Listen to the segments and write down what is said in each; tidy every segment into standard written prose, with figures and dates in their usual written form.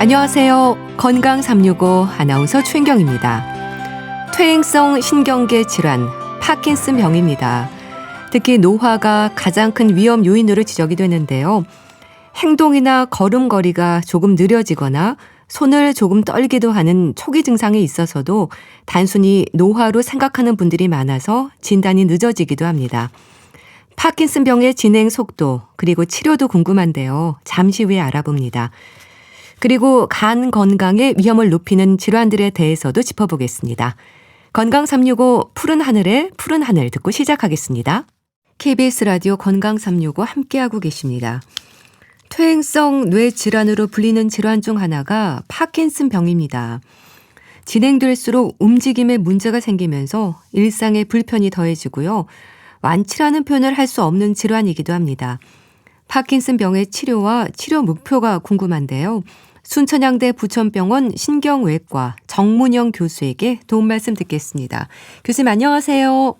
안녕하세요. 건강 365 아나운서 최인경입니다. 퇴행성 신경계 질환, 파킨슨 병입니다. 특히 노화가 가장 큰 위험 요인으로 지적이 되는데요. 행동이나 걸음걸이가 조금 느려지거나 손을 조금 떨기도 하는 초기 증상이 있어서도 단순히 노화로 생각하는 분들이 많아서 진단이 늦어지기도 합니다. 파킨슨 병의 진행 속도 그리고 치료도 궁금한데요. 잠시 후에 알아봅니다. 그리고 간 건강의 위험을 높이는 질환들에 대해서도 짚어보겠습니다. 건강 365 푸른 하늘의 푸른 하늘 듣고 시작하겠습니다. KBS 라디오 건강 365 함께하고 계십니다. 퇴행성 뇌질환으로 불리는 질환 중 하나가 파킨슨 병입니다. 진행될수록 움직임에 문제가 생기면서 일상에 불편이 더해지고요. 완치라는 표현을 할 수 없는 질환이기도 합니다. 파킨슨 병의 치료와 치료 목표가 궁금한데요. 순천향대 부천병원 신경외과 정문영 교수에게 도움 말씀 듣겠습니다. 교수님 안녕하세요.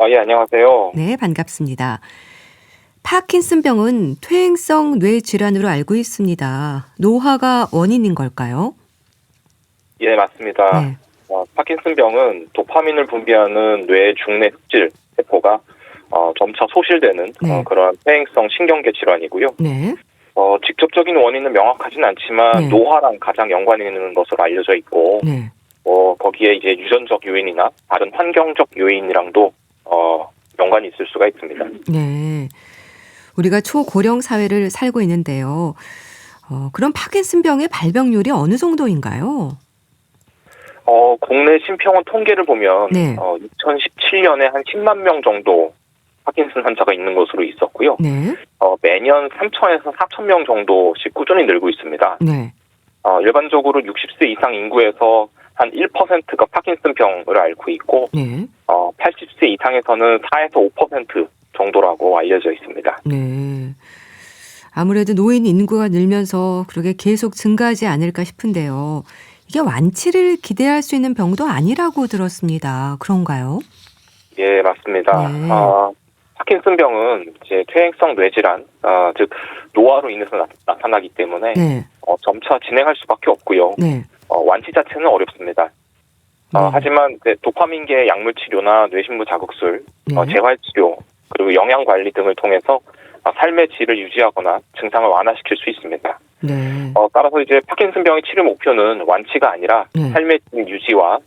예, 안녕하세요. 네, 반갑습니다. 파킨슨 병은 퇴행성 뇌질환으로 알고 있습니다. 노화가 원인인 걸까요? 예, 맞습니다. 네. 파킨슨 병은 도파민을 분비하는 뇌의 중뇌 흑질 세포가 점차 소실되는 네. 그런 퇴행성 신경계 질환이고요. 네. 직접적인 원인은 명확하진 않지만 네. 노화랑 가장 연관이 있는 것으로 알려져 있고 네. 거기에 이제 유전적 요인이나 다른 환경적 요인이랑도 연관이 있을 수가 있습니다. 네. 우리가 초고령 사회를 살고 있는데요. 그럼 파킨슨 병의 발병률이 어느 정도인가요? 국내 심평원 통계를 보면 네. 2017년에 한 10만 명 정도 파킨슨 환자가 있는 것으로 있었고요. 네. 매년 3천에서 4천 명 정도씩 꾸준히 늘고 있습니다. 네. 일반적으로 60세 이상 인구에서 한 1%가 파킨슨 병을 앓고 있고, 네. 80세 이상에서는 4에서 5% 정도라고 알려져 있습니다. 네. 아무래도 노인 인구가 늘면서 그렇게 계속 증가하지 않을까 싶은데요. 이게 완치를 기대할 수 있는 병도 아니라고 들었습니다. 그런가요? 예, 맞습니다. 네. 파킨슨 병은 이제 퇴행성 뇌질환, 즉 노화로 인해서 나타나기 때문에 네. 점차 진행할 수밖에 없고요. 네. 완치 자체는 어렵습니다. 네. 하지만 이제 도파민계 약물 치료나 뇌신부 자극술, 네. 재활 치료 그리고 영양 관리 등을 통해서 삶의 질을 유지하거나 증상을 완화시킬 수 있습니다. 네. 따라서 이제 파킨슨 병의 치료 목표는 완치가 아니라 네. 삶의 질 유지와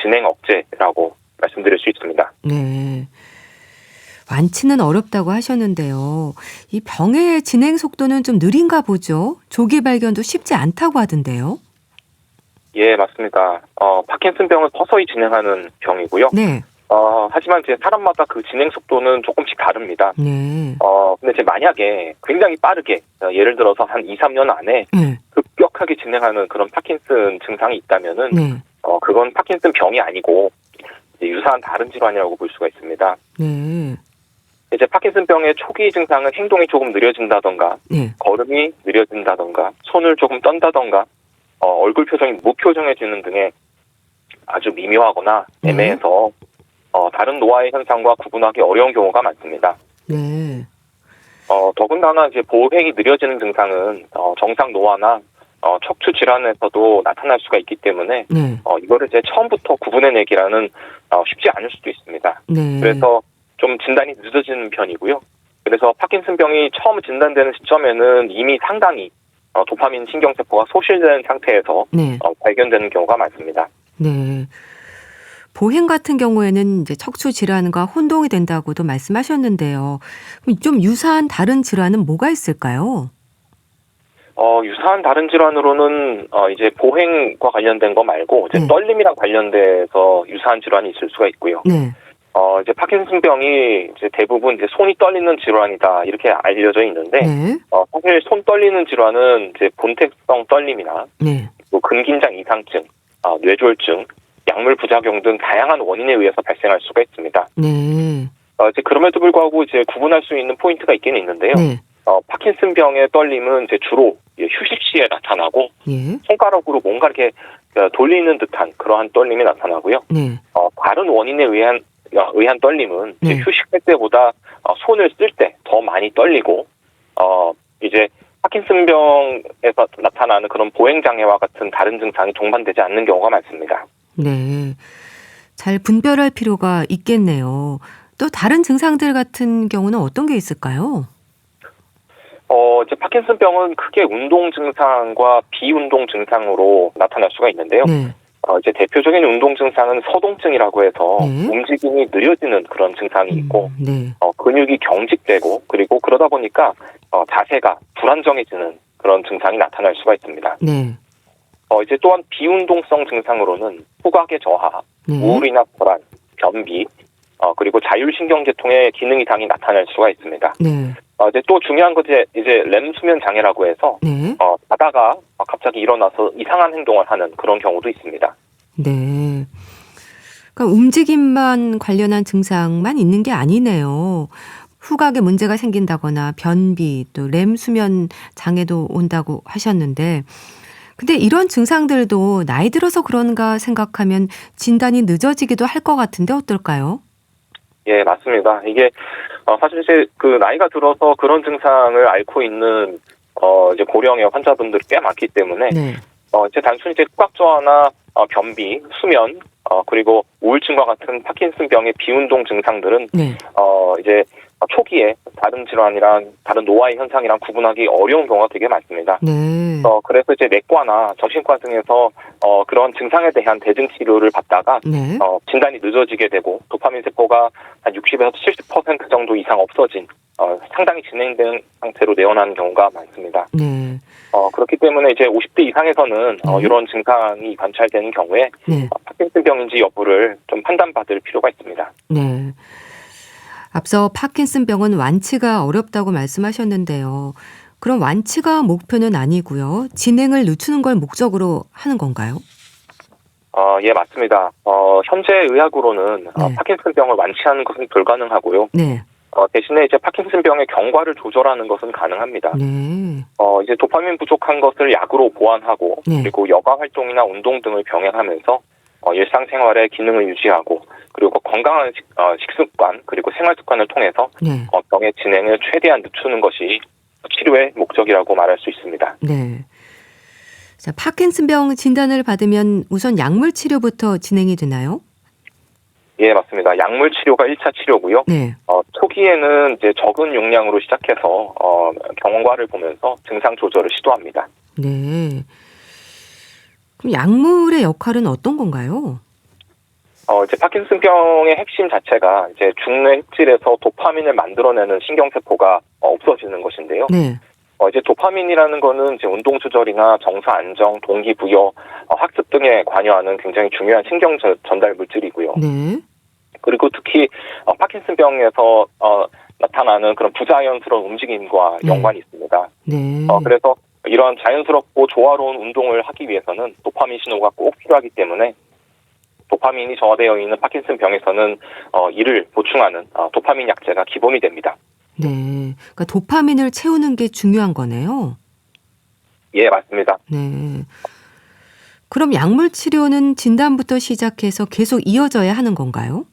진행 억제라고 말씀드릴 수 있습니다. 네. 완치는 어렵다고 하셨는데요. 이 병의 진행 속도는 좀 느린가 보죠? 조기 발견도 쉽지 않다고 하던데요. 예, 맞습니다. 파킨슨 병은 서서히 진행하는 병이고요. 네. 하지만 이제 사람마다 그 진행 속도는 조금씩 다릅니다. 네. 근데 이제 만약에 굉장히 빠르게, 예를 들어서 한 2, 3년 안에 네. 급격하게 진행하는 그런 파킨슨 증상이 있다면은, 네. 그건 파킨슨 병이 아니고, 이제 유사한 다른 질환이라고 볼 수가 있습니다. 네. 이제 파킨슨 병의 초기 증상은 행동이 조금 느려진다던가, 네. 걸음이 느려진다던가, 손을 조금 떤다던가, 얼굴 표정이 무표정해지는 등의 아주 미묘하거나 애매해서, 다른 노화의 현상과 구분하기 어려운 경우가 많습니다. 네. 더군다나 이제 보행이 느려지는 증상은 정상 노화나 척추 질환에서도 나타날 수가 있기 때문에 네. 이거를 이제 처음부터 구분해내기라는 쉽지 않을 수도 있습니다. 네. 그래서 좀 진단이 늦어지는 편이고요. 그래서 파킨슨 병이 처음 진단되는 시점에는 이미 상당히 도파민 신경세포가 소실된 상태에서 네. 발견되는 경우가 많습니다. 네. 보행 같은 경우에는 이제 척추 질환과 혼동이 된다고도 말씀하셨는데요. 그럼 좀 유사한 다른 질환은 뭐가 있을까요? 유사한 다른 질환으로는 이제 보행과 관련된 거 말고 이제 네. 떨림이랑 관련돼서 유사한 질환이 있을 수가 있고요. 네. 이제 파킨슨 병이 이제 대부분 이제 손이 떨리는 질환이다 이렇게 알려져 있는데 네. 사실 손 떨리는 질환은 이제 본태성 떨림이나 네. 또 근긴장 이상증, 뇌졸중, 약물 부작용 등 다양한 원인에 의해서 발생할 수가 있습니다. 네. 이제 그럼에도 불구하고 이제 구분할 수 있는 포인트가 있기는 있는데요. 네. 파킨슨 병의 떨림은 이제 주로 휴식 시에 나타나고 예. 손가락으로 뭔가 이렇게 돌리는 듯한 그러한 떨림이 나타나고요. 네. 다른 원인에 의한 떨림은 이제 네. 휴식할 때보다 손을 쓸 때 더 많이 떨리고 이제 파킨슨병에서 나타나는 그런 보행장애와 같은 다른 증상이 동반되지 않는 경우가 많습니다. 네. 잘 분별할 필요가 있겠네요. 또 다른 증상들 같은 경우는 어떤 게 있을까요? 이제 파킨슨병은 크게 운동 증상과 비운동 증상으로 나타날 수가 있는데요. 네. 이제 대표적인 운동 증상은 서동증이라고 해서 네. 움직임이 느려지는 그런 증상이 있고, 네. 근육이 경직되고, 그리고 그러다 보니까 자세가 불안정해지는 그런 증상이 나타날 수가 있습니다. 네. 이제 또한 비운동성 증상으로는 후각의 저하, 네. 우울이나 불안, 변비, 그리고 자율신경계통의 기능이 당이 나타날 수가 있습니다. 네. 이제 또 중요한 것이 이제 렘 수면 장애라고 해서 네. 자다가 갑자기 일어나서 이상한 행동을 하는 그런 경우도 있습니다. 네. 그러니까 움직임만 관련한 증상만 있는 게 아니네요. 후각에 문제가 생긴다거나 변비 또 렘 수면 장애도 온다고 하셨는데 근데 이런 증상들도 나이 들어서 그런가 생각하면 진단이 늦어지기도 할 것 같은데 어떨까요? 예, 맞습니다. 이게 사실 이제 그 나이가 들어서 그런 증상을 앓고 있는 이제 고령의 환자분들이 꽤 많기 때문에 네. 이제 단순히 이제 후각 저하나 변비, 수면 그리고 우울증과 같은 파킨슨병의 비운동 증상들은 네. 이제 초기에 다른 질환이랑 다른 노화의 현상이랑 구분하기 어려운 경우가 되게 많습니다. 네. 그래서 이제 내과나 정신과 등에서 그런 증상에 대한 대증 치료를 받다가 네. 진단이 늦어지게 되고 도파민 세포가 한 60에서 70% 정도 이상 없어진 상당히 진행된 상태로 내원하는 경우가 많습니다. 네. 그렇기 때문에 이제 50대 이상에서는 네. 이런 증상이 관찰되는 경우에 네. 파킨슨병인지 여부를 좀 판단받을 필요가 있습니다. 네. 앞서 파킨슨병은 완치가 어렵다고 말씀하셨는데요. 그럼 완치가 목표는 아니고요. 진행을 늦추는 걸 목적으로 하는 건가요? 예, 맞습니다. 현재 의학으로는 네. 파킨슨병을 완치하는 것은 불가능하고요. 네. 대신에 이제 파킨슨병의 경과를 조절하는 것은 가능합니다. 네. 이제 도파민 부족한 것을 약으로 보완하고 네. 그리고 여가 활동이나 운동 등을 병행하면서 일상생활의 기능을 유지하고 그리고 건강한 식습관 그리고 생활 습관을 통해서 네. 병의 진행을 최대한 늦추는 것이 치료의 목적이라고 말할 수 있습니다. 네. 자, 파킨슨병 진단을 받으면 우선 약물 치료부터 진행이 되나요? 예, 맞습니다. 약물 치료가 1차 치료고요. 네. 초기에는 이제 적은 용량으로 시작해서 경과를 보면서 증상 조절을 시도합니다. 네. 그럼 약물의 역할은 어떤 건가요? 이제 파킨슨병의 핵심 자체가 이제 중뇌 흑질에서 도파민을 만들어내는 신경세포가 없어지는 것인데요. 네. 이제 도파민이라는 거는 이제 운동 조절이나 정서 안정, 동기부여, 학습 등에 관여하는 굉장히 중요한 신경 전달 물질이고요. 네. 그리고 특히 파킨슨병에서 나타나는 그런 부자연스러운 움직임과 네. 연관이 있습니다. 네. 그래서 이런 자연스럽고 조화로운 운동을 하기 위해서는 도파민 신호가 꼭 필요하기 때문에 도파민이 저하되어 있는 파킨슨병에서는 이를 보충하는 도파민 약제가 기본이 됩니다. 네. 그러니까 도파민을 채우는 게 중요한 거네요. 예, 맞습니다. 네. 그럼 약물 치료는 진단부터 시작해서 계속 이어져야 하는 건가요?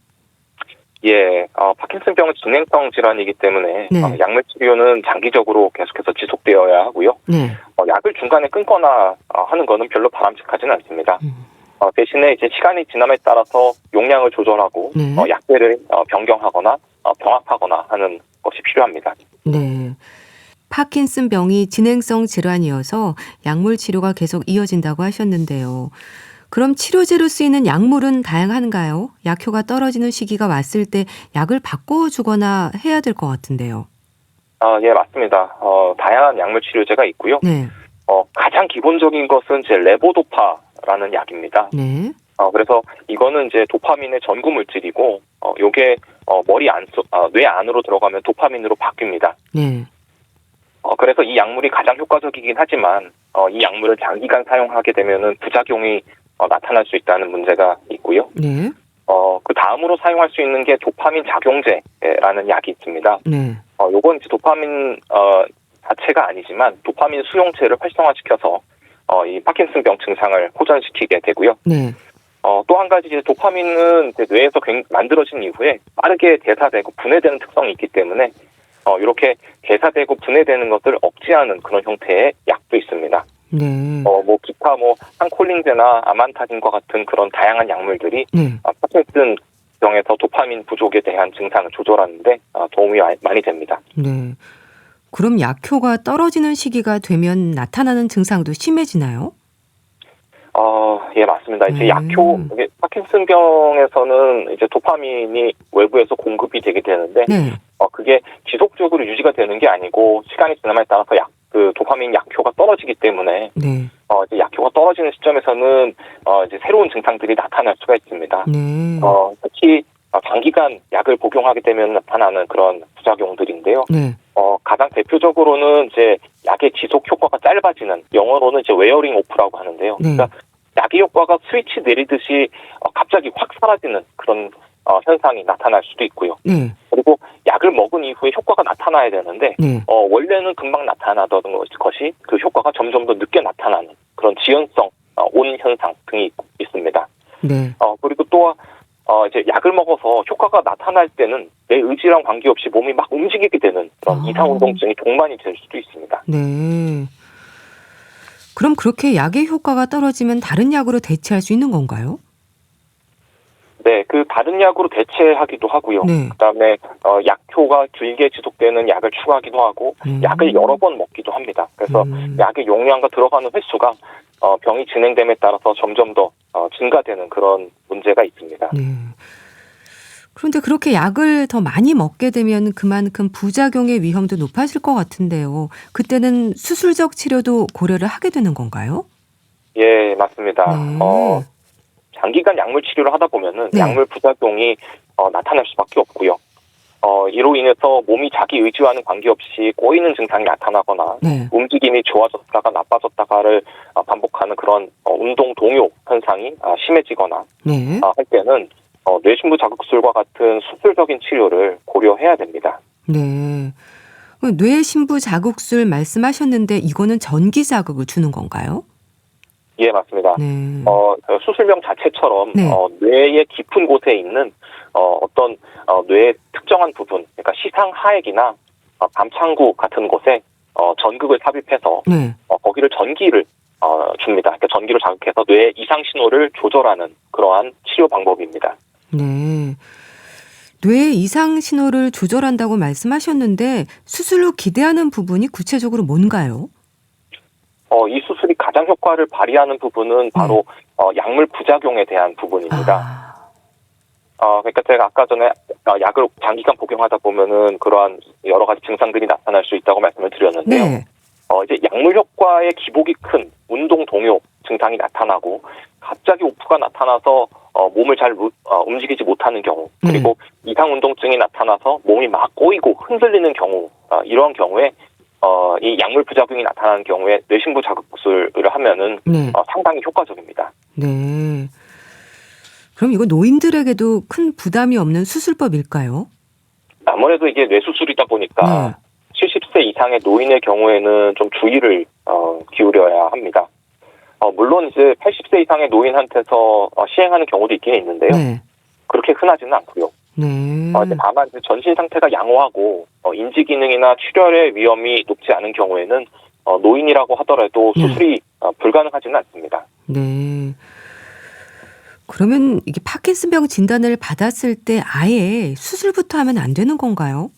예, 파킨슨병은 진행성 질환이기 때문에 네. 약물 치료는 장기적으로 계속해서 지속되어야 하고요. 네. 약을 중간에 끊거나 하는 것은 별로 바람직하지는 않습니다. 대신에 이제 시간이 지남에 따라서 용량을 조절하고 네. 약제를 변경하거나 병합하거나 하는 것이 필요합니다. 네. 파킨슨병이 진행성 질환이어서 약물 치료가 계속 이어진다고 하셨는데요. 그럼 치료제로 쓰이는 약물은 다양한가요? 약효가 떨어지는 시기가 왔을 때 약을 바꿔주거나 해야 될 것 같은데요. 예, 맞습니다. 다양한 약물 치료제가 있고요. 네. 가장 기본적인 것은 이제 레보도파라는 약입니다. 네. 그래서 이거는 이제 도파민의 전구 물질이고, 요게 뇌 안으로 들어가면 도파민으로 바뀝니다. 네. 그래서 이 약물이 가장 효과적이긴 하지만 이 약물을 장기간 사용하게 되면은 부작용이 나타날 수 있다는 문제가 있고요. 네. 그 다음으로 사용할 수 있는 게 도파민 작용제라는 약이 있습니다. 네. 요건 이제 도파민 자체가 아니지만 도파민 수용체를 활성화시켜서 이 파킨슨병 증상을 호전시키게 되고요. 네. 또 한 가지 이제 도파민은 이제 뇌에서 만들어진 이후에 빠르게 대사되고 분해되는 특성이 있기 때문에 이렇게 개사되고 분해되는 것을 억제하는 그런 형태의 약도 있습니다. 네. 기타 항콜린제나 아만타딘과 같은 그런 다양한 약물들이 네. 파킨슨 병에서 도파민 부족에 대한 증상을 조절하는데 도움이 많이 됩니다. 네. 그럼 약효가 떨어지는 시기가 되면 나타나는 증상도 심해지나요? 예, 맞습니다. 이제 이게 파킨슨 병에서는 이제 도파민이 외부에서 공급이 되게 되는데, 네. 그게 지속적으로 유지가 되는 게 아니고, 시간이 지남에 따라서 도파민 약효가 떨어지기 때문에, 네. 이제 약효가 떨어지는 시점에서는, 이제 새로운 증상들이 나타날 수가 있습니다. 네. 특히, 장기간 약을 복용하게 되면 나타나는 그런 부작용들인데요. 네. 가장 대표적으로는 이제 약의 지속 효과가 짧아지는, 영어로는 이제 웨어링 오프라고 하는데요. 네. 그러니까 약의 효과가 스위치 내리듯이 갑자기 확 사라지는 그런 현상이 나타날 수도 있고요. 네. 그리고 약을 먹은 이후에 효과가 나타나야 되는데 네. 원래는 금방 나타나던 것이 그 효과가 점점 더 늦게 나타나는 그런 지연성 온 현상 등이 있습니다. 네. 그리고 또 이제 약을 먹어서 효과가 나타날 때는 내 의지랑 관계없이 몸이 막 움직이게 되는 그런 이상운동증이 동반이 될 수도 있습니다. 네. 그럼 그렇게 약의 효과가 떨어지면 다른 약으로 대체할 수 있는 건가요? 네, 그 다른 약으로 대체하기도 하고요. 네. 그다음에 약효가 길게 지속되는 약을 추가하기도 하고 약을 여러 번 먹기도 합니다. 그래서 약의 용량과 들어가는 횟수가 병이 진행됨에 따라서 점점 더 증가되는 그런 문제가 있습니다. 네. 그런데 그렇게 약을 더 많이 먹게 되면 그만큼 부작용의 위험도 높아질 것 같은데요. 그때는 수술적 치료도 고려를 하게 되는 건가요? 예, 맞습니다. 네. 장기간 약물 치료를 하다 보면은 네. 약물 부작용이 나타날 수밖에 없고요. 이로 인해서 몸이 자기 의지와는 관계없이 꼬이는 증상이 나타나거나 네. 움직임이 좋아졌다가 나빠졌다가를 반복하는 그런 운동 동요 현상이 심해지거나 네. 할 때는 뇌신부 자극술과 같은 수술적인 치료를 고려해야 됩니다. 네. 뇌신부 자극술 말씀하셨는데 이거는 전기 자극을 주는 건가요? 예, 맞습니다. 네. 수술병 자체처럼 네. 뇌의 깊은 곳에 있는 어떤 뇌의 특정한 부분, 그러니까 시상 하액이나 감창구 같은 곳에 전극을 삽입해서 네. 거기를 전기를 줍니다. 그러니까 전기로 자극해서 뇌의 이상 신호를 조절하는 그러한 치료 방법입니다. 네. 뇌의 이상 신호를 조절한다고 말씀하셨는데 수술 후 기대하는 부분이 구체적으로 뭔가요? 이 수술이 가장 효과를 발휘하는 부분은 바로 약물 부작용에 대한 부분입니다. 그러니까 제가 아까 전에 약을 장기간 복용하다 보면은 그러한 여러 가지 증상들이 나타날 수 있다고 말씀을 드렸는데요. 네. 이제 약물 효과의 기복이 큰 운동 동요 증상이 나타나고 갑자기 오프가 나타나서 몸을 잘 움직이지 못하는 경우, 그리고 이상 운동증이 나타나서 몸이 막 꼬이고 흔들리는 경우, 이러한 경우에 이 약물 부작용이 나타나는 경우에 뇌신부 자극술을 하면은 상당히 효과적입니다. 네. 그럼 이거 노인들에게도 큰 부담이 없는 수술법일까요? 아무래도 이게 뇌수술이다 보니까 70세 이상의 노인의 경우에는 좀 주의를 기울여야 합니다. 물론 이제 80세 이상의 노인한테서 시행하는 경우도 있긴 있는데요. 네. 그렇게 흔하지는 않고요. 이제 다만 이제 전신 상태가 양호하고 인지 기능이나 출혈의 위험이 높지 않은 경우에는 노인이라고 하더라도 수술이 불가능하지는 않습니다. 네. 그러면 이게 파킨슨병 진단을 받았을 때 아예 수술부터 하면 안 되는 건가요?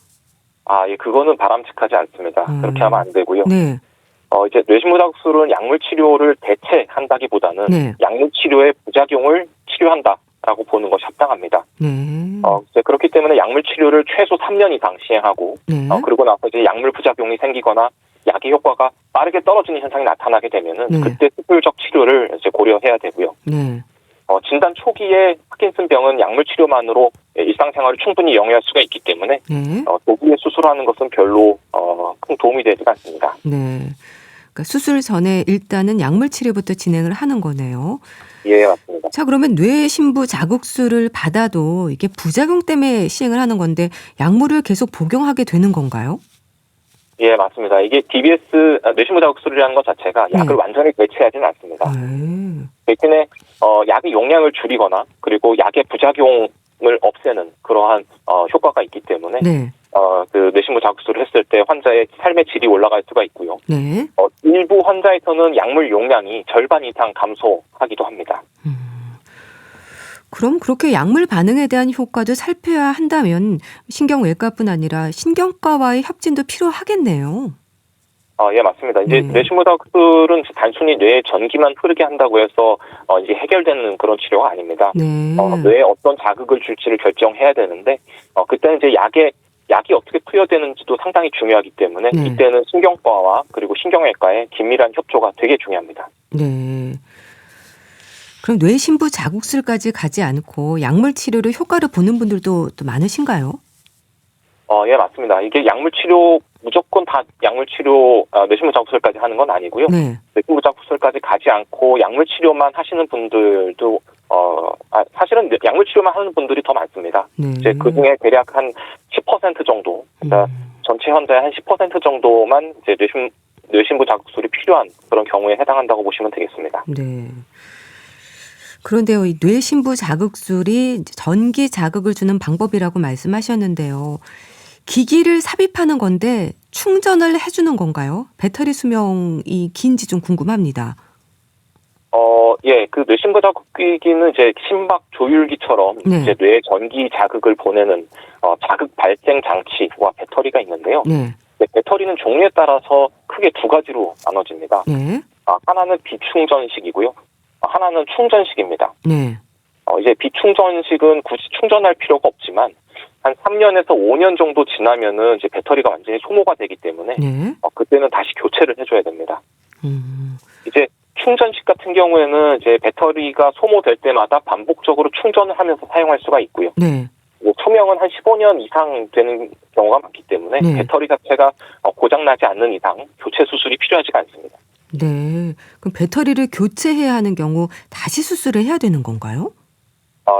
예, 그거는 바람직하지 않습니다. 그렇게 하면 안 되고요. 네. 이제 뇌신부 자극술은 약물 치료를 대체한다기보다는 약물 치료의 부작용을 치료한다라고 보는 것이 합당합니다. 이제 그렇기 때문에 약물 치료를 최소 3년 이상 시행하고 그리고 나서 이제 약물 부작용이 생기거나 약의 효과가 빠르게 떨어지는 현상이 나타나게 되면은 그때 수술적 치료를 이제 고려해야 되고요. 진단 초기에 파킨슨병은 약물 치료만으로 일상생활을 충분히 영위할 수가 있기 때문에 조기에 수술하는 것은 별로 큰 도움이 되지 않습니다. 네. 그러니까 수술 전에 일단은 약물 치료부터 진행을 하는 거네요. 예, 맞습니다. 자, 그러면 뇌신부 자극술을 받아도 이게 부작용 때문에 시행을 하는 건데 약물을 계속 복용하게 되는 건가요? 예, 맞습니다. 이게 DBS 뇌신부 자극술이라는 것 자체가 약을 완전히 대체하지는 않습니다. 대신에 약의 용량을 줄이거나 그리고 약의 부작용을 없애는 그러한 효과가 있기 때문에 그 뇌신부 자극술을 했을 때 환자의 삶의 질이 올라갈 수가 있고요. 네. 일부 환자에서는 약물 용량이 절반 이상 감소하기도 합니다. 그럼 그렇게 약물 반응에 대한 효과도 살펴야 한다면 신경외과뿐 아니라 신경과와의 협진도 필요하겠네요. 예, 맞습니다. 이제 네. 뇌신부 자극술은 단순히 뇌에 전기만 흐르게 한다고 해서 이제 해결되는 그런 치료가 아닙니다. 네. 뇌에 어떤 자극을 줄지를 결정해야 되는데 그때는 이제 약이 어떻게 투여되는지도 상당히 중요하기 때문에 네. 이때는 신경과와 그리고 신경외과의 긴밀한 협조가 되게 중요합니다. 네. 그럼 뇌신부 자극술까지 가지 않고 약물 치료로 효과를 보는 분들도 또 많으신가요? 예, 맞습니다. 이게 약물 치료 무조건 다 약물 치료 뇌신부 자극술까지 하는 건 아니고요. 네. 뇌신부 자극술까지 가지 않고 약물 치료만 하시는 분들도 사실은 약물 치료만 하는 분들이 더 많습니다. 네. 이제 그 중에 대략 한 10% 정도, 그러니까 전체 환자의 한 10% 정도만 이제 뇌신부 자극술이 필요한 그런 경우에 해당한다고 보시면 되겠습니다. 네. 그런데요, 이 뇌신부 자극술이 전기 자극을 주는 방법이라고 말씀하셨는데요. 기기를 삽입하는 건데 충전을 해주는 건가요? 배터리 수명이 긴지 좀 궁금합니다. 예, 그 뇌신부 자극기기는 이제 심박 조율기처럼 네. 이제 뇌에 전기 자극을 보내는 자극 발생 장치와 배터리가 있는데요. 네. 배터리는 종류에 따라서 크게 두 가지로 나눠집니다. 네. 하나는 비충전식이고요. 하나는 충전식입니다. 네. 이제 비충전식은 굳이 충전할 필요가 없지만 한 3년에서 5년 정도 지나면은 이제 배터리가 완전히 소모가 되기 때문에 네. 그때는 다시 교체를 해줘야 됩니다. 음. 이제 충전식 같은 경우에는 이제 배터리가 소모될 때마다 반복적으로 충전을 하면서 사용할 수가 있고요. 네. 수명은 한 15년 이상 되는 경우가 많기 때문에 네. 배터리 자체가 고장나지 않는 이상 교체 수술이 필요하지가 않습니다. 네. 그럼 배터리를 교체해야 하는 경우 다시 수술을 해야 되는 건가요?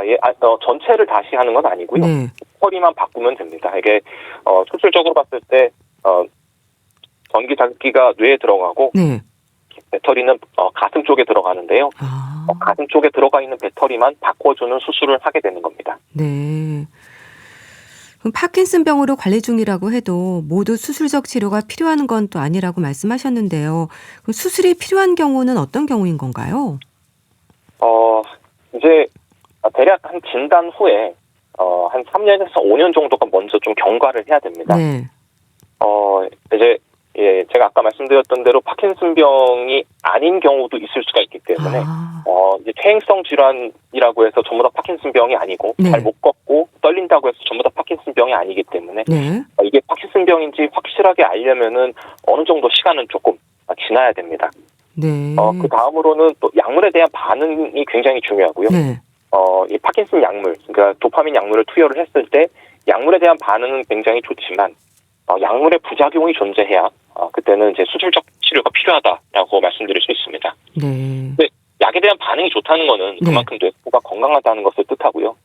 예, 전체를 다시 하는 건 아니고요. 네. 배터리만 바꾸면 됩니다. 이게 수술적으로 봤을 때 전기 자극기가 뇌에 들어가고 네. 배터리는 가슴 쪽에 들어가는데요. 가슴 쪽에 들어가 있는 배터리만 바꿔주는 수술을 하게 되는 겁니다. 네. 그럼 파킨슨병으로 관리 중이라고 해도 모두 수술적 치료가 필요한 건 또 아니라고 말씀하셨는데요. 그럼 수술이 필요한 경우는 어떤 경우인 건가요? 이제 대략 한 진단 후에 한 3년에서 5년 정도가 먼저 좀 경과를 해야 됩니다. 네. 이제 제가 아까 말씀드렸던 대로 파킨슨병이 아닌 경우도 있을 수가 있기 때문에 이제 퇴행성 질환이라고 해서 전부 다 파킨슨병이 아니고 네. 잘 못 걷고 떨린다고 해서 전부 다 파킨슨병이 아니기 때문에 네. 이게 파킨슨병인지 확실하게 알려면은 어느 정도 시간은 조금 지나야 됩니다. 네. 그 다음으로는 또 약물에 대한 반응이 굉장히 중요하고요. 네. 이 파킨슨 약물, 그러니까 도파민 약물을 투여를 했을 때 약물에 대한 반응은 굉장히 좋지만 약물의 부작용이 존재해야 그때는 이제 수술적 치료가 필요하다라고 말씀드릴 수 있습니다. 네. 근데 약에 대한 반응이 좋다는 거는 그만큼 뇌세포가 건강하다는 것을 뜻하고요.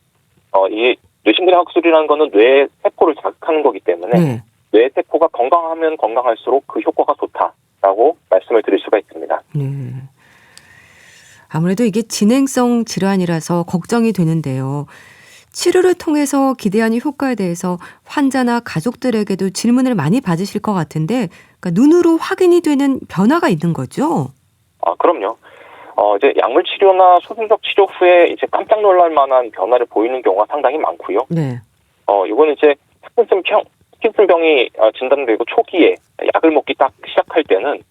이 뇌신부 자극술이라는 거는 뇌 세포를 자극하는 거기 때문에 네. 뇌 세포가 건강하면 건강할수록 그 효과가 좋다라고 말씀을 드릴 수가 있습니다. 네. 아무래도 이게 진행성 질환이라서 걱정이 되는데요. 치료를 통해서 기대하는 효과에 대해서 환자나 가족들에게도 질문을 많이 받으실 것 같은데, 그러니까 눈으로 확인이 되는 변화가 있는 거죠? 그럼요. 이제 약물 치료나 수술적 치료 후에 이제 깜짝 놀랄 만한 변화를 보이는 경우가 상당히 많고요. 네. 이거는 이제 파킨슨병이 진단되고 초기에 약을 먹기 딱 시작할 때는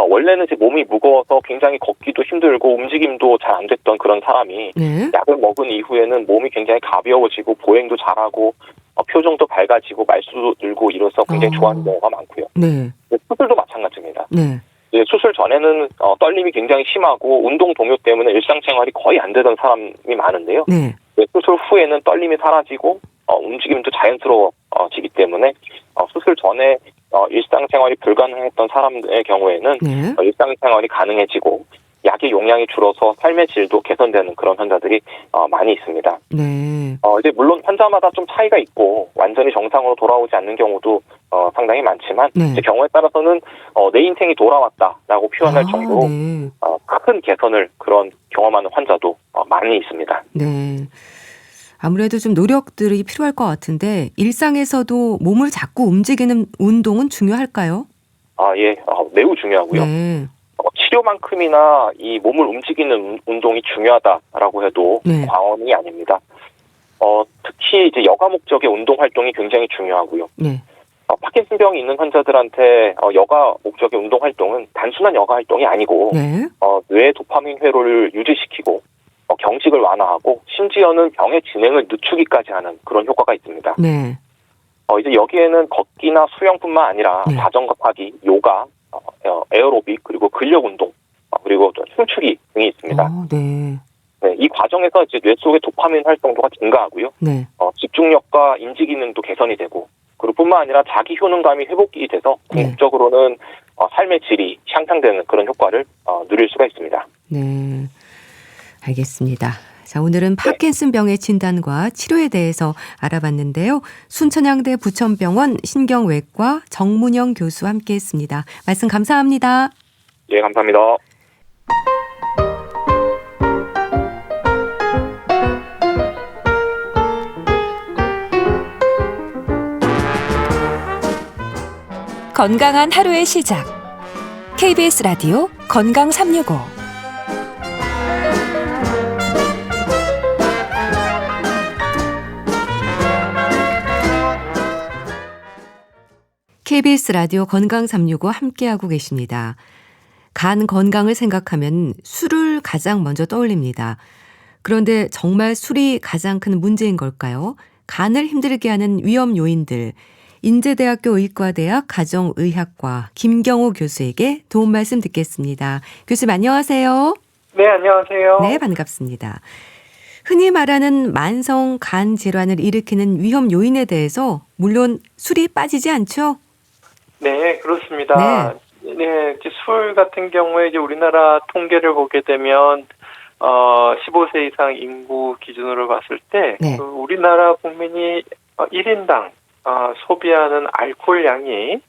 원래는 이제 몸이 무거워서 굉장히 걷기도 힘들고 움직임도 잘 안 됐던 그런 사람이 네. 약을 먹은 이후에는 몸이 굉장히 가벼워지고 보행도 잘하고 표정도 밝아지고 말수도 늘고 이래서 굉장히 좋아하는 경우가 많고요. 네. 수술도 마찬가지입니다. 네. 이제 수술 전에는 떨림이 굉장히 심하고 운동 동요 때문에 일상생활이 거의 안 되던 사람이 많은데요. 네. 수술 후에는 떨림이 사라지고 움직임도 자연스러워지기 때문에 수술 전에 일상생활이 불가능했던 사람들의 경우에는 네. 일상생활이 가능해지고 약의 용량이 줄어서 삶의 질도 개선되는 그런 환자들이 많이 있습니다. 네. 이제 물론 환자마다 좀 차이가 있고 완전히 정상으로 돌아오지 않는 경우도 상당히 많지만 네. 이제 경우에 따라서는 내 인생이 돌아왔다라고 표현할 정도로 네. 큰 개선을 그런 경험하는 환자도 많이 있습니다. 네. 아무래도 좀 노력들이 필요할 것 같은데 일상에서도 몸을 자꾸 움직이는 운동은 중요할까요? 예, 매우 중요하고요. 네. 치료만큼이나 이 몸을 움직이는 운동이 중요하다라고 해도 네. 과언이 아닙니다. 특히 이제 여가 목적의 운동 활동이 굉장히 중요하고요. 네. 파킨슨병이 있는 환자들한테 여가 목적의 운동 활동은 단순한 여가 활동이 아니고 네. 뇌의 도파민 회로를 유지시키고 경직을 완화하고 심지어는 병의 진행을 늦추기까지 하는 그런 효과가 있습니다. 네. 이제 여기에는 걷기나 수영뿐만 아니라 네. 자전거 타기, 요가, 에어로빅 그리고 근력 운동 그리고 또 춤추기 등이 있습니다. 네. 네, 이 과정에서 이제 뇌 속의 도파민 활동도가 증가하고요. 네. 집중력과 인지 기능도 개선이 되고 그리고 뿐만 아니라 자기 효능감이 회복이 돼서 네. 궁극적으로는 삶의 질이 향상되는 그런 효과를 누릴 수가 있습니다. 네. 알겠습니다. 자, 오늘은 파킨슨병의 진단과 치료에 대해서 알아봤는데요. 순천향대 부천병원 신경외과 정문영 교수와 함께했습니다. 말씀 감사합니다. 예, 감사합니다. 건강한 하루의 시작. KBS 라디오 건강 365. KBS 라디오 건강 365 함께하고 계십니다. 간 건강을 생각하면 술을 가장 먼저 떠올립니다. 그런데 정말 술이 가장 큰 문제인 걸까요? 간을 힘들게 하는 위험 요인들. 인제대학교 의과대학 가정의학과 김경호 교수에게 도움 말씀 듣겠습니다. 교수님 안녕하세요. 네, 안녕하세요. 네, 반갑습니다. 흔히 말하는 만성 간 질환을 일으키는 위험 요인에 대해서 물론 술이 빠지지 않죠? 네, 그렇습니다. 네, 이제 술 같은 경우에 이제 우리나라 통계를 보게 되면 15세 이상 인구 기준으로 봤을 때 네. 우리나라 국민이 1인당 소비하는 알코올 양이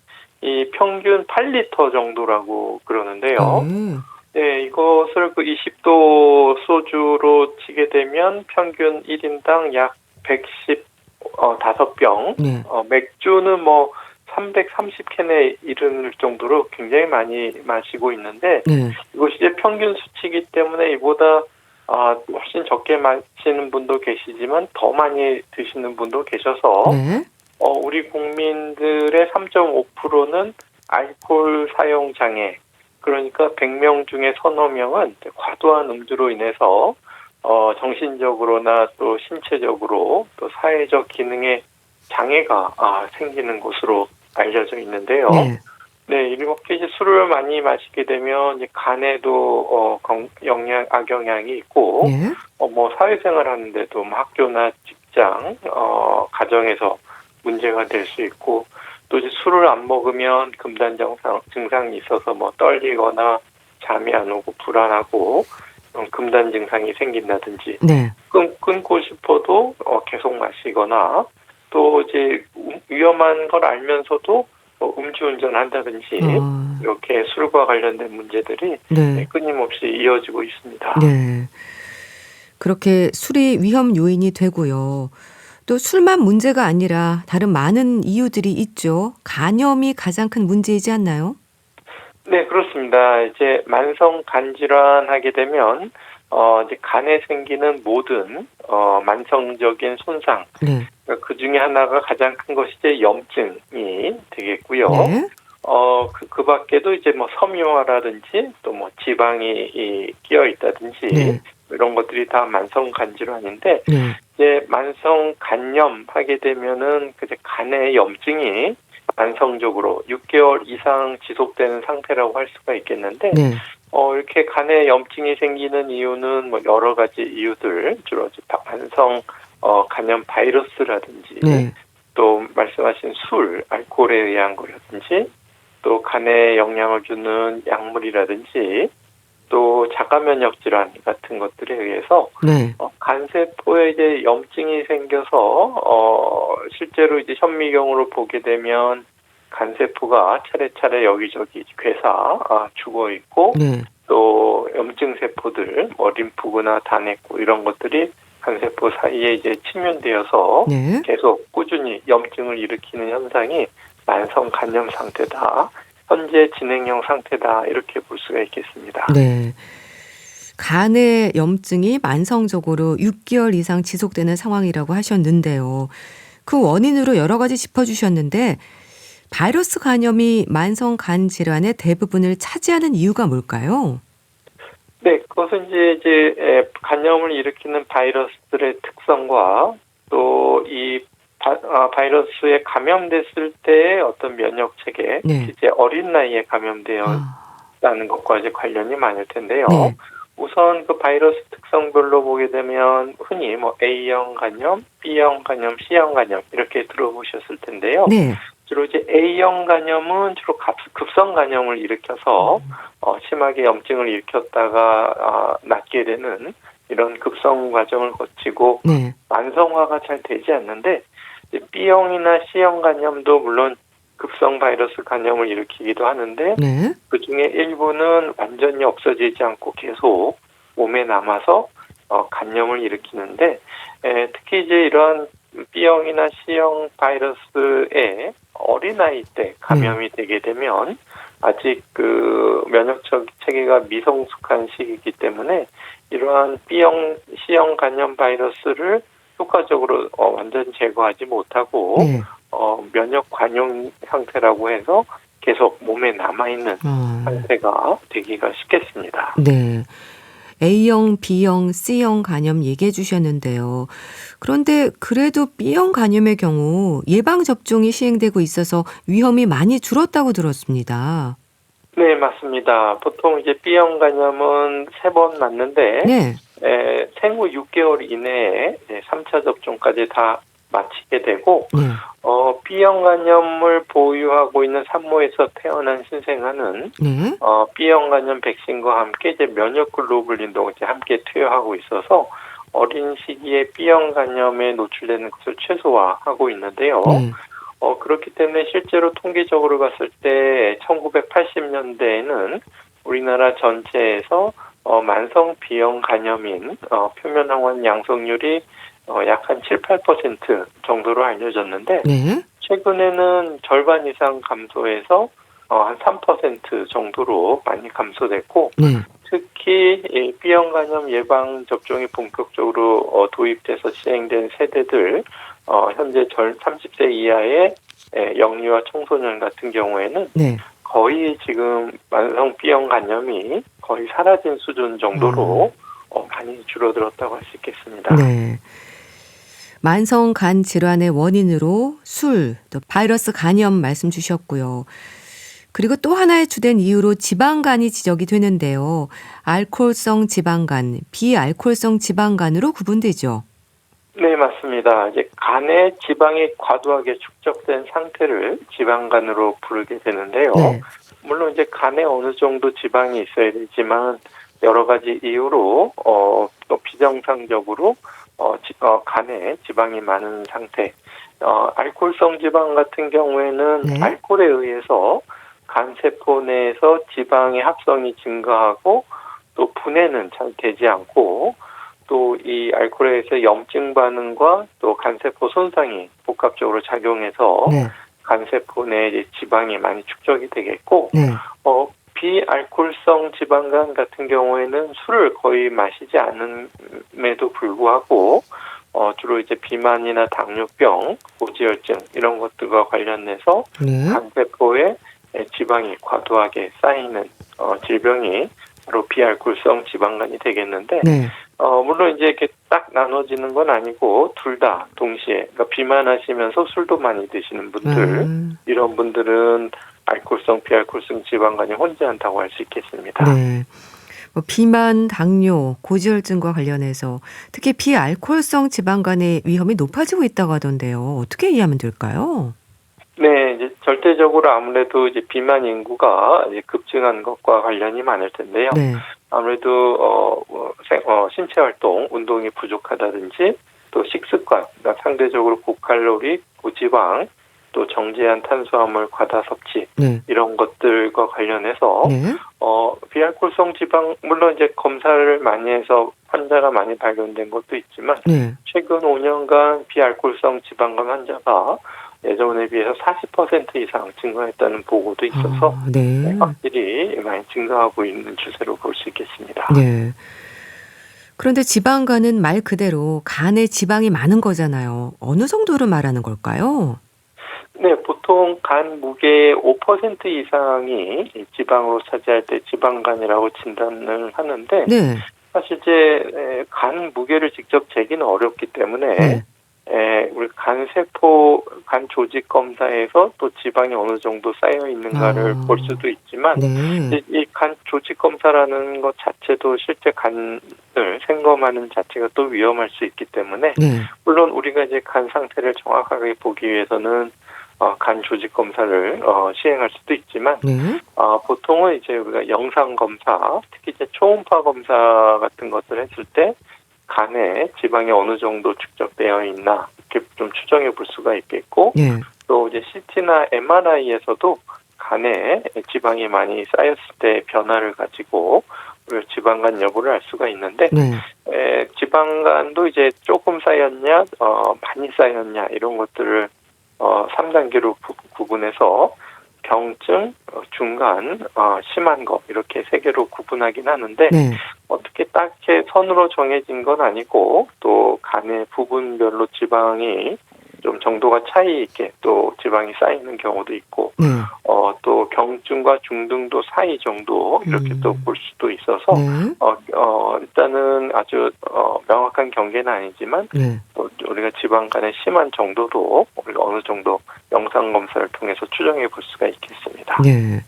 이 평균 8리터 정도라고 그러는데요. 네, 이것을 그 20도 소주로 치게 되면 평균 1인당 약 115병, 네. 맥주는 뭐 330캔에 이르는 정도로 굉장히 많이 마시고 있는데 네. 이것이 이제 평균 수치이기 때문에 이보다 훨씬 적게 마시는 분도 계시지만 더 많이 드시는 분도 계셔서 네. 우리 국민들의 3.5%는 알코올 사용 장애, 그러니까 100명 중에 서너 명은 과도한 음주로 인해서 정신적으로나 또 신체적으로 또 사회적 기능에 장애가 생기는 것으로 알려져 있는데요. 네. 네, 이렇게 이제 술을 많이 마시게 되면 이제 간에도 악영향이 있고, 네. 뭐 사회생활 하는데도 뭐 학교나 직장, 가정에서 문제가 될 수 있고, 또 이제 술을 안 먹으면 금단 증상이 있어서 뭐 떨리거나 잠이 안 오고 불안하고 금단 증상이 생긴다든지, 네. 끊고 싶어도 계속 마시거나, 또 이제 위험한 걸 알면서도 음주운전 한다든지 이렇게 술과 관련된 문제들이 네. 끊임없이 이어지고 있습니다. 네. 그렇게 술이 위험 요인이 되고요. 또 술만 문제가 아니라 다른 많은 이유들이 있죠. 간염이 가장 큰 문제이지 않나요? 네, 그렇습니다. 이제 만성 간 질환 하게 되면 이제 간에 생기는 모든 만성적인 손상, 네. 그 중에 하나가 가장 큰 것이 이제 염증이 되겠고요. 네. 그 밖에도 이제 뭐 섬유화라든지 또 뭐 지방이 끼어 있다든지 네. 이런 것들이 다 만성 간 질환인데 네. 이제 만성 간염 하게 되면은 그 간의 염증이 만성적으로 6개월 이상 지속되는 상태라고 할 수가 있겠는데 네. 이렇게 간에 염증이 생기는 이유는 뭐 여러 가지 이유들, 주로 이제 만성 간염 바이러스라든지 네. 또 말씀하신 술, 알코올에 의한 거라든지 또 간에 영향을 주는 약물이라든지 또 자가면역 질환 같은 것들에 의해서 네. 간세포에 이제 염증이 생겨서 실제로 이제 현미경으로 보게 되면 간세포가 차례차례 여기저기 괴사 죽어 있고 네. 또 염증 세포들, 뭐 림프구나 단핵구 이런 것들이 간세포 사이에 이제 침면되어서 네. 계속 꾸준히 염증을 일으키는 현상이 만성 간염 상태다. 현재 진행형 상태다. 이렇게 볼 수가 있겠습니다. 네. 간의 염증이 만성적으로 6개월 이상 지속되는 상황이라고 하셨는데요. 그 원인으로 여러 가지 짚어주셨는데 바이러스 간염이 만성 간 질환의 대부분을 차지하는 이유가 뭘까요? 네, 그것은 이제 간염을 일으키는 바이러스들의 특성과 또 이 바이러스에 감염됐을 때의 어떤 면역 체계, 네. 이제 어린 나이에 감염되었다는 아, 것과 이제 관련이 많을 텐데요. 네. 우선 그 바이러스 특성별로 보게 되면 흔히 뭐 A형 간염, B형 간염, C형 간염 이렇게 들어보셨을 텐데요. 네. 주로 이제 A형 간염은 주로 급성 간염을 일으켜서 심하게 염증을 일으켰다가 낫게 되는 이런 급성 과정을 거치고 네. 만성화가 잘 되지 않는데 이제 B형이나 C형 간염도 물론 급성 바이러스 간염을 일으키기도 하는데 네. 그 중에 일부는 완전히 없어지지 않고 계속 몸에 남아서 간염을 일으키는데 특히 이제 이러한 B형이나 C형 바이러스에 어린아이 때 감염이 되게 되면 아직 그 면역 체계가 미성숙한 시기이기 때문에 이러한 B형, C형 간염 바이러스를 효과적으로 완전 제거하지 못하고 네. 면역 관용 상태라고 해서 계속 몸에 남아있는 상태가 되기가 쉽겠습니다. 네. A형, B형, C형 간염 얘기해 주셨는데요. 그런데 그래도 B형 간염의 경우 예방접종이 시행되고 있어서 위험이 많이 줄었다고 들었습니다. 네, 맞습니다. 보통 이제 B형 간염은 3번 맞는데 네. 생후 6개월 이내에 3차 접종까지 다 마치게 되고 네. B형 간염을 보유하고 있는 산모에서 태어난 신생아는 네. B형 간염 백신과 함께 이제 면역 글로불린도 이제 함께 투여하고 있어서 어린 시기에 B형 간염에 노출되는 것을 최소화하고 있는데요. 네. 그렇기 때문에 실제로 통계적으로 봤을 때 1980년대에는 우리나라 전체에서 만성 B형 간염인 표면항원 양성률이 약 한 7, 8% 정도로 알려졌는데 네. 최근에는 절반 이상 감소해서 한 3% 정도로 많이 감소됐고 네. 특히 B형 간염 예방 접종이 본격적으로 도입돼서 시행된 세대들 현재 30세 이하의 영유아 청소년 같은 경우에는 네. 거의 지금 만성 B형 간염이 거의 사라진 수준 정도로 많이 줄어들었다고 할 수 있겠습니다. 네. 만성 간 질환의 원인으로 술, 또 바이러스 간염 말씀 주셨고요. 그리고 또 하나의 주된 이유로 지방간이 지적이 되는데요. 알코올성 지방간, 비알코올성 지방간으로 구분되죠. 네, 맞습니다. 이제 간에 지방이 과도하게 축적된 상태를 지방간으로 부르게 되는데요. 네. 물론 이제 간에 어느 정도 지방이 있어야 되지만 여러 가지 이유로 또 비정상적으로 간에 지방이 많은 상태. 알코올성 지방 같은 경우에는 네. 알코올에 의해서 간세포 내에서 지방의 합성이 증가하고 또 분해는 잘 되지 않고 또 이 알코올에 의해서 염증 반응과 또 간세포 손상이 복합적으로 작용해서 네. 간세포 내에 지방이 많이 축적이 되겠고 네. 비알코올성 지방간 같은 경우에는 술을 거의 마시지 않음에도 불구하고 주로 이제 비만이나 당뇨병, 고지혈증 이런 것들과 관련해서 네. 간세포에 지방이 과도하게 쌓이는 질병이 바로 비알코올성 지방간이 되겠는데 네. 물론 이제 이렇게 딱 나눠지는 건 아니고 둘 다 동시에 그러니까 비만하시면서 술도 많이 드시는 분들 이런 분들은 알코올성, 비알코올성 지방간이 혼재한다고 할 수 있겠습니다. 네. 비만, 당뇨, 고지혈증과 관련해서 특히 비알코올성 지방간의 위험이 높아지고 있다고 하던데요. 어떻게 이해하면 될까요? 네, 이제 절대적으로 아무래도 이제 비만 인구가 이제 급증한 것과 관련이 많을 텐데요. 네. 아무래도 신체 활동, 운동이 부족하다든지 또 식습관, 그러니까 상대적으로 고칼로리, 고지방, 또 정제한 탄수화물 과다 섭취 네. 이런 것들과 관련해서 네. 비알코올성 지방, 물론 이제 검사를 많이 해서 환자가 많이 발견된 것도 있지만, 네. 최근 5년간 비알코올성 지방간 환자가 예전에 비해서 40% 이상 증가했다는 보고도 있어서, 네. 확실히 많이 증가하고 있는 추세로 볼 수 있겠습니다. 네. 그런데 지방간은 말 그대로 간에 지방이 많은 거잖아요. 어느 정도를 말하는 걸까요? 네, 보통 간 무게의 5% 이상이 이 지방으로 차지할 때 지방간이라고 진단을 하는데, 네. 사실 이제 간 무게를 직접 재기는 어렵기 때문에 네. 우리 간 세포, 간 조직 검사에서 또 지방이 어느 정도 쌓여 있는가를 볼 수도 있지만, 네. 이 간 조직 검사라는 것 자체도 실제 간을 생검하는 자체가 또 위험할 수 있기 때문에, 네. 물론 우리가 이제 간 상태를 정확하게 보기 위해서는 간 조직 검사를 시행할 수도 있지만, 네. 보통은 이제 우리가 영상 검사, 특히 이제 초음파 검사 같은 것을 했을 때 간에 지방이 어느 정도 축적되어 있나 이렇게 좀 추정해 볼 수가 있겠고, 네. 또 이제 CT나 MRI에서도 간에 지방이 많이 쌓였을 때 변화를 가지고 우리가 지방간 여부를 알 수가 있는데, 네. 지방간도 이제 조금 쌓였냐, 많이 쌓였냐 이런 것들을 3단계로 구분해서 경증, 중간, 심한 거 이렇게 3개로 구분하긴 하는데, 네. 어떻게 딱히 선으로 정해진 건 아니고, 또 간의 부분별로 지방이 좀 정도가 차이 있게 또 지방이 쌓이는 경우도 있고, 네. 또 경증과 중등도 사이 정도 이렇게 또 볼 수도 있어서, 네. 일단은 아주 명확한 경계는 아니지만, 네. 또 우리가 지방간의 심한 정도도 우리가 어느 정도 영상 검사를 통해서 추정해 볼 수가 있겠습니다. 네.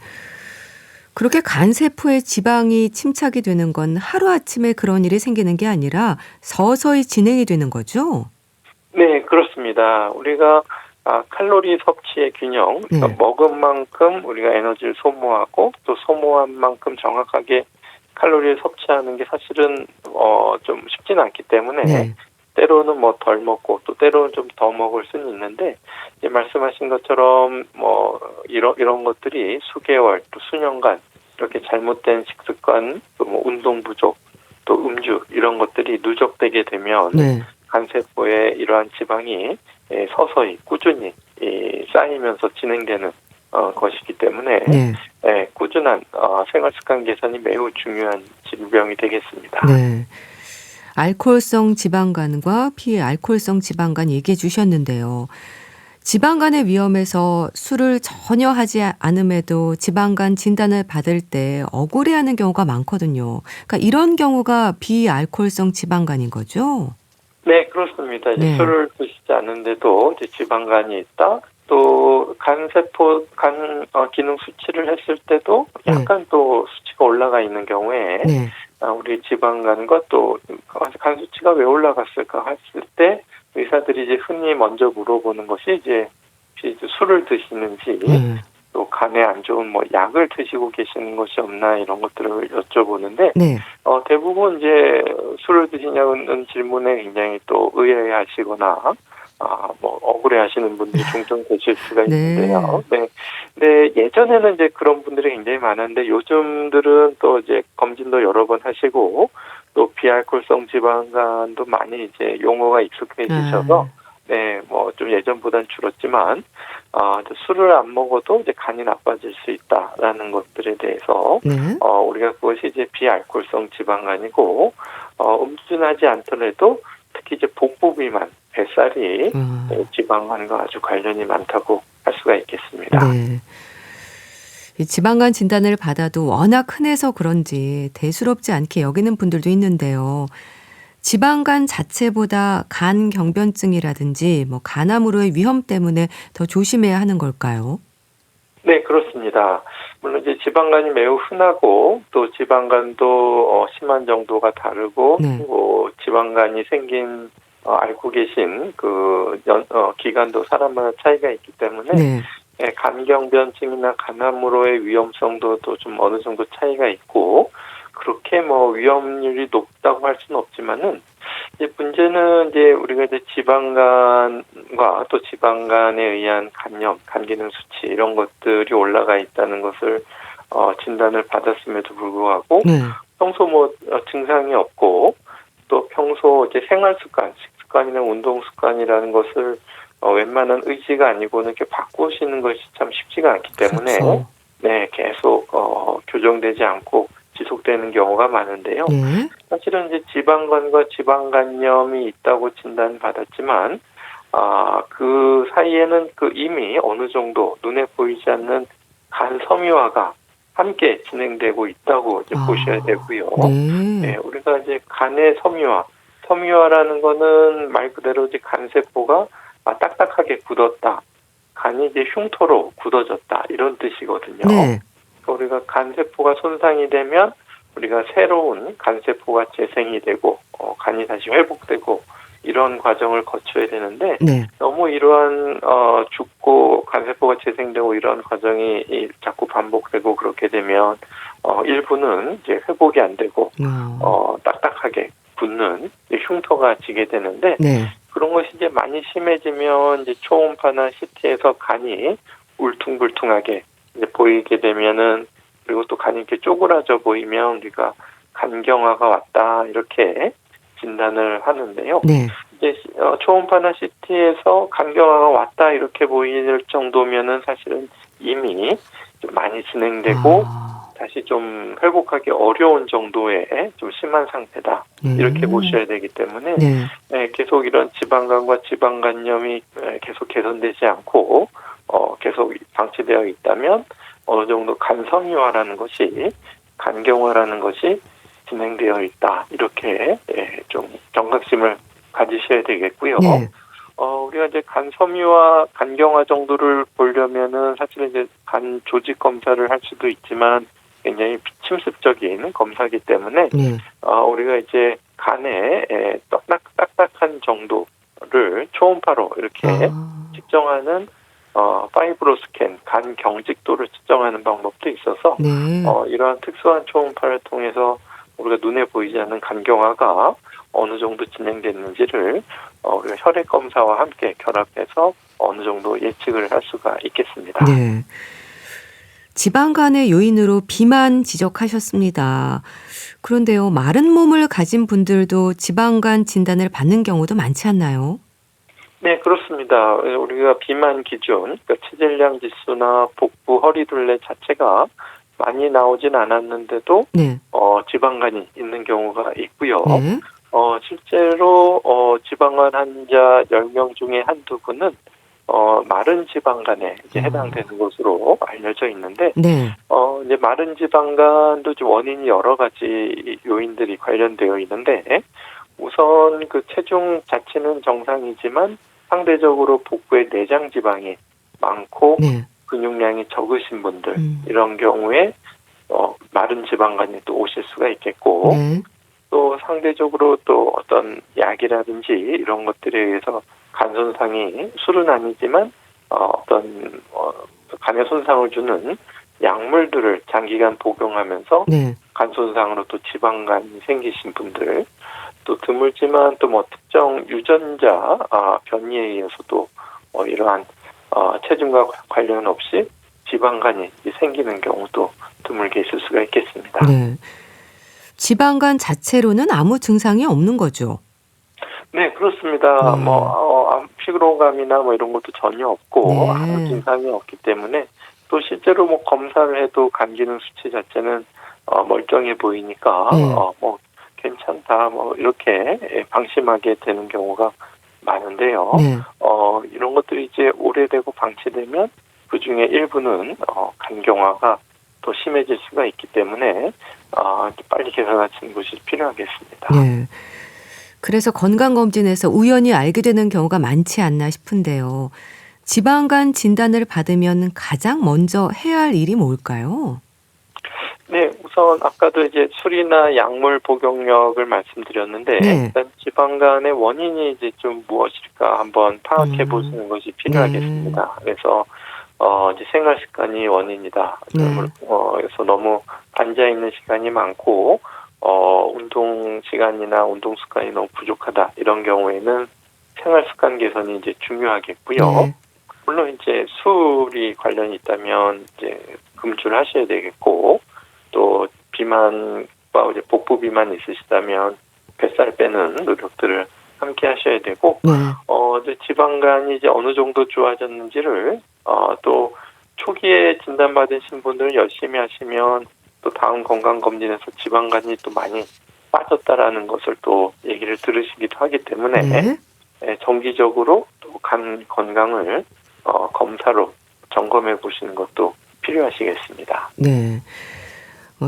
그렇게 간 세포에 지방이 침착이 되는 건 하루아침에 그런 일이 생기는 게 아니라 서서히 진행이 되는 거죠? 네, 그렇습니다. 우리가 칼로리 섭취의 균형, 그러니까 네. 먹은 만큼 우리가 에너지를 소모하고 또 소모한 만큼 정확하게 칼로리를 섭취하는 게 사실은 좀 쉽지는 않기 때문에, 네. 때로는 뭐 덜 먹고 또 때로는 좀 더 먹을 수는 있는데, 이제 말씀하신 것처럼 뭐 이런 것들이 수개월 또 수년간 이렇게 잘못된 식습관, 또 뭐 운동 부족, 또 음주 이런 것들이 누적되게 되면 네. 간 세포에 이러한 지방이 서서히 꾸준히 쌓이면서 진행되는 것이기 때문에, 네. 꾸준한 생활 습관 개선이 매우 중요한 질병이 되겠습니다. 네. 알코올성 지방간과 비알코올성 지방간 얘기해 주셨는데요. 지방간의 위험에서 술을 전혀 하지 않음에도 지방간 진단을 받을 때 억울해하는 경우가 많거든요. 그러니까 이런 경우가 비알코올성 지방간인 거죠? 네, 그렇습니다. 이제 네. 술을 드시지 않는데도 이제 지방간이 있다. 또 간세포 기능 수치를 했을 때도 약간 또 수치가 올라가 있는 경우에, 네. 우리 지방간과 또 간 수치가 왜 올라갔을까 했을 때 의사들이 이제 흔히 먼저 물어보는 것이 이제 술을 드시는지, 또 간에 안 좋은 뭐 약을 드시고 계시는 것이 없나 이런 것들을 여쭤보는데, 네. 대부분 이제 술을 드시냐는 질문에 굉장히 또 의아해하시거나 뭐 억울해하시는 분들이 종종 계실 수가 있는데요. 네. 근데 예전에는 이제 그런 분들이 굉장히 많은데, 요즘들은 또 이제 검진도 여러 번 하시고 또 비알코올성 지방간도 많이 이제 용어가 익숙해지셔서, 네, 뭐 좀 예전보단 줄었지만, 술을 안 먹어도 이제 간이 나빠질 수 있다라는 것들에 대해서, 네. 우리가 그것이 이제 비알코올성 지방간이고, 음주하지 않더라도 특히 이제 복부 비만, 뱃살이 지방간과 아주 관련이 많다고 할 수가 있겠습니다. 네. 이 지방간 진단을 받아도 워낙 흔해서 그런지 대수롭지 않게 여기는 분들도 있는데요. 지방간 자체보다 간 경변증이라든지 뭐 간암으로의 위험 때문에 더 조심해야 하는 걸까요? 네, 그렇습니다. 물론 이제 지방간이 매우 흔하고 또 지방간도 심한 정도가 다르고, 또 지방간이 생긴 앓고 계신 기간도 사람마다 차이가 있기 때문에, 간경변증이나 간암으로의 위험성도 또 좀 어느 정도 차이가 있고, 그렇게 뭐 위험률이 높다고 할 수는 없지만은, 이제 문제는 이제 우리가 이제 지방간과 또 지방간에 의한 간염, 간기능 수치 이런 것들이 올라가 있다는 것을 진단을 받았음에도 불구하고 네. 평소 뭐 증상이 없고 또 평소 이제 생활 습관, 식습관이나 운동 습관이라는 것을 웬만한 의지가 아니고는 이렇게 바꾸시는 것이 참 쉽지가 않기 때문에 그렇죠. 네, 계속 교정되지 않고 지속되는 경우가 많은데요. 네. 사실은 이제 지방간과 지방간염이 있다고 진단받았지만 그 사이에는 이미 어느 정도 눈에 보이지 않는 간 섬유화가 함께 진행되고 있다고 이제 보셔야 되고요. 네. 네, 우리가 이제 간의 섬유화라는 거는 말 그대로 이제 간세포가 딱딱하게 굳었다. 간이 이제 흉터로 굳어졌다. 이런 뜻이거든요. 네. 우리가 간세포가 손상이 되면 우리가 새로운 간세포가 재생이 되고 간이 다시 회복되고 이런 과정을 거쳐야 되는데 네. 너무 이러한 죽고 간세포가 재생되고 이런 과정이 자꾸 반복되고 그렇게 되면 일부는 이제 회복이 안 되고 딱딱하게 굳는 흉터가 지게 되는데 네. 그런 것이 이제 많이 심해지면 이제 초음파나 CT에서 간이 울퉁불퉁하게 이제 보이게 되면은 그리고 또 간이 이렇게 쪼그라져 보이면 우리가 간경화가 왔다 이렇게 진단을 하는데요. 네. 이제 초음파나 CT에서 간경화가 왔다 이렇게 보일 정도면은 사실은 이미 좀 많이 진행되고 다시 좀 회복하기 어려운 정도의 좀 심한 상태다 이렇게 보셔야 되기 때문에 네. 계속 이런 지방간과 지방간염이 계속 개선되지 않고 계속 방치되어 있다면 어느 정도 간섬유화라는 것이 간경화라는 것이 진행되어 있다 이렇게 좀 경각심을 가지셔야 되겠고요. 네. 우리가 이제 간섬유화, 간경화 정도를 보려면은 사실은 이제 간 조직 검사를 할 수도 있지만 굉장히 비침습적인 검사이기 때문에 네. 우리가 이제 간에 딱딱한 정도를 초음파로 이렇게 측정하는 파이브로스캔 간 경직도를 측정하는 방법도 있어서 네. 이러한 특수한 초음파를 통해서 우리가 눈에 보이지 않는 간경화가 어느 정도 진행됐는지를 우리가 혈액 검사와 함께 결합해서 어느 정도 예측을 할 수가 있겠습니다. 네. 지방간의 요인으로 비만 지적하셨습니다. 그런데요, 마른 몸을 가진 분들도 지방간 진단을 받는 경우도 많지 않나요? 네, 그렇습니다. 우리가 비만 기준, 그러니까 체질량 지수나 복부, 허리둘레 자체가 많이 나오진 않았는데도 네. 지방간이 있는 경우가 있고요. 네. 실제로 지방간 환자 10명 중에 한두 분은 마른 지방간에 이제 해당되는 것으로 알려져 있는데, 네. 이제 마른 지방간도 좀 원인이 여러 가지 요인들이 관련되어 있는데, 우선 그 체중 자체는 정상이지만 상대적으로 복부에 내장 지방이 많고 네. 근육량이 적으신 분들 이런 경우에 마른 지방간이 또 오실 수가 있겠고, 네. 또 상대적으로 또 어떤 약이라든지 이런 것들에 의해서 간 손상이 술은 아니지만 어떤 간에 손상을 주는 약물들을 장기간 복용하면서 네. 간 손상으로 또 지방간이 생기신 분들, 또 드물지만 또 뭐 특정 유전자 변이에 의해서도 이러한 체중과 관련 없이 지방간이 생기는 경우도 드물게 있을 수가 있겠습니다. 네. 지방간 자체로는 아무 증상이 없는 거죠? 네, 그렇습니다. 피로감이나 뭐 이런 것도 전혀 없고 네. 아무 증상이 없기 때문에 또 실제로 뭐 검사를 해도 간 기능 수치 자체는 멀쩡해 보이니까 네. 괜찮다 뭐 이렇게 방심하게 되는 경우가 많은데요. 네. 이런 것들이 이제 오래되고 방치되면 그 중에 일부는 간경화가 더 심해질 수가 있기 때문에 빨리 개선하시는 것이 필요하겠습니다. 네. 그래서 건강검진에서 우연히 알게 되는 경우가 많지 않나 싶은데요. 지방간 진단을 받으면 가장 먼저 해야 할 일이 뭘까요? 네, 우선 아까도 이제 술이나 약물 복용력을 말씀드렸는데 네. 일단 지방간의 원인이 이제 좀 무엇일까 한번 파악해 보시는 것이 필요하겠습니다. 그래서 이제 생활 습관이 원인이다. 네. 그래서 너무 앉아 있는 시간이 많고 운동 시간이나 운동 습관이 너무 부족하다. 이런 경우에는 생활 습관 개선이 이제 중요하겠고요. 네. 물론 이제 술이 관련이 있다면 이제 금줄하셔야 되겠고, 또 비만과 이제 복부 비만 있으시다면 뱃살 빼는 노력들을 함께 하셔야 되고, 네. 이제 지방간이 이제 어느 정도 좋아졌는지를 또 초기에 진단받으신 분들 열심히 하시면 또 다음 건강검진에서 지방간이 또 많이 빠졌다라는 것을 또 얘기를 들으시기도 하기 때문에 네. 정기적으로 또 간 건강을 검사로 점검해 보시는 것도 필요하시겠습니다. 네.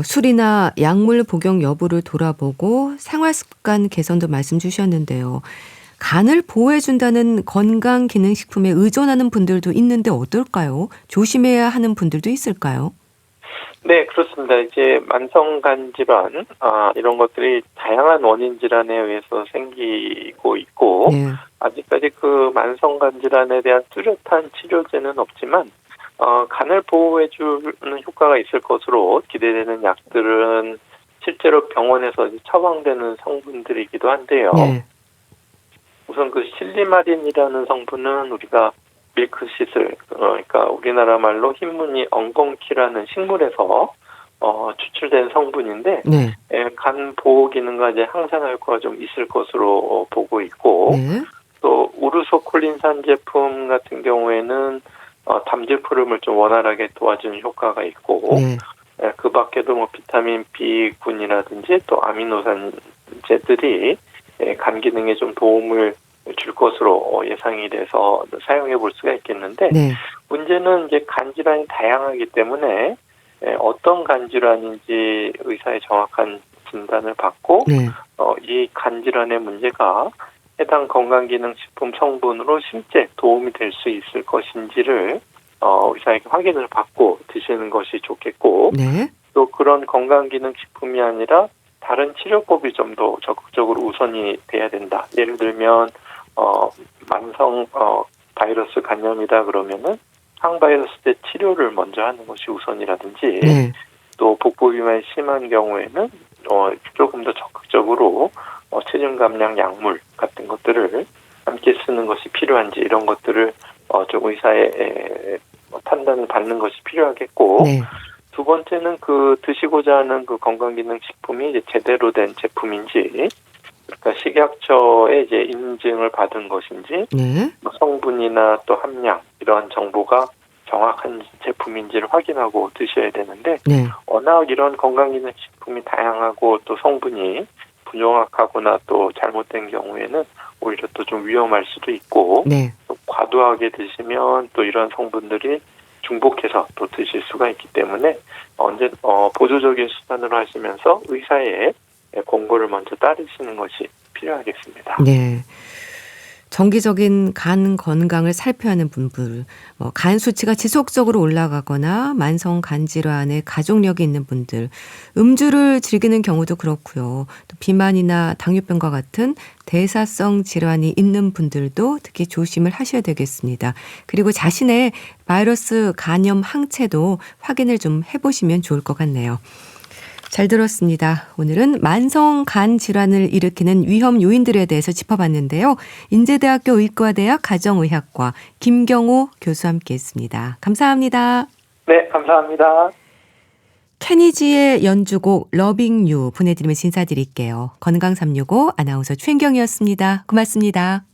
술이나 약물 복용 여부를 돌아보고 생활습관 개선도 말씀 주셨는데요. 간을 보호해준다는 건강기능식품에 의존하는 분들도 있는데 어떨까요? 조심해야 하는 분들도 있을까요? 네, 그렇습니다. 이제 만성간 질환, 이런 것들이 다양한 원인 질환에 의해서 생기고 있고, 네. 아직까지 그 만성간 질환에 대한 뚜렷한 치료제는 없지만, 간을 보호해주는 효과가 있을 것으로 기대되는 약들은 실제로 병원에서 처방되는 성분들이기도 한데요. 네. 우선 그 실리마린이라는 성분은 우리가 밀크시슬, 그러니까 우리나라 말로 흰무늬 엉겅퀴라는 식물에서 추출된 성분인데, 네. 간 보호 기능과 이제 항산화 효과가 좀 있을 것으로 보고 있고, 네. 또 우르소콜린산 제품 같은 경우에는 담즙 흐름을 좀 원활하게 도와주는 효과가 있고, 네. 그 밖에도 뭐 비타민 B군이라든지 또 아미노산제들이 간 기능에 좀 도움을 줄 것으로 예상이 돼서 사용해 볼 수가 있겠는데, 네. 문제는 이제 간 질환이 다양하기 때문에 어떤 간 질환인지 의사의 정확한 진단을 받고, 네. 이 간 질환의 문제가 해당 건강기능식품 성분으로 실제 도움이 될 수 있을 것인지를 의사에게 확인을 받고 드시는 것이 좋겠고, 네. 또 그런 건강기능식품이 아니라 다른 치료법이 좀 더 적극적으로 우선이 돼야 된다. 예를 들면 만성 바이러스 간염이다 그러면은 항바이러스제 치료를 먼저 하는 것이 우선이라든지, 네. 또 복부 비만이 심한 경우에는 조금 더 적극적으로 체중 감량 약물 같은 것들을 함께 쓰는 것이 필요한지, 이런 것들을 좀 의사의 판단을 받는 것이 필요하겠고, 네. 두 번째는 그 드시고자 하는 그 건강기능식품이 이제 제대로 된 제품인지, 그러니까 식약처에 이제 인증을 받은 것인지, 네. 성분이나 또 함량 이러한 정보가 정확한 제품인지를 확인하고 드셔야 되는데, 네. 워낙 이런 건강기능식품이 다양하고 또 성분이 부정확하거나 또 잘못된 경우에는 오히려 또 좀 위험할 수도 있고, 네. 또 과도하게 드시면 또 이런 성분들이 중복해서 또 드실 수가 있기 때문에 보조적인 수단으로 하시면서 의사의 공고를 먼저 따르시는 것이 필요하겠습니다. 네. 정기적인 간 건강을 살펴야 하는 분들, 간 수치가 지속적으로 올라가거나 만성 간 질환에 가족력이 있는 분들, 음주를 즐기는 경우도 그렇고요. 또 비만이나 당뇨병과 같은 대사성 질환이 있는 분들도 특히 조심을 하셔야 되겠습니다. 그리고 자신의 바이러스 간염 항체도 확인을 좀 해보시면 좋을 것 같네요. 잘 들었습니다. 오늘은 만성 간 질환을 일으키는 위험 요인들에 대해서 짚어봤는데요. 인제대학교 의과대학 가정의학과 김경호 교수와 함께했습니다. 감사합니다. 네, 감사합니다. 케니지의 연주곡 러빙 유 보내드리면서 인사드릴게요. 건강365 아나운서 최인경이었습니다. 고맙습니다.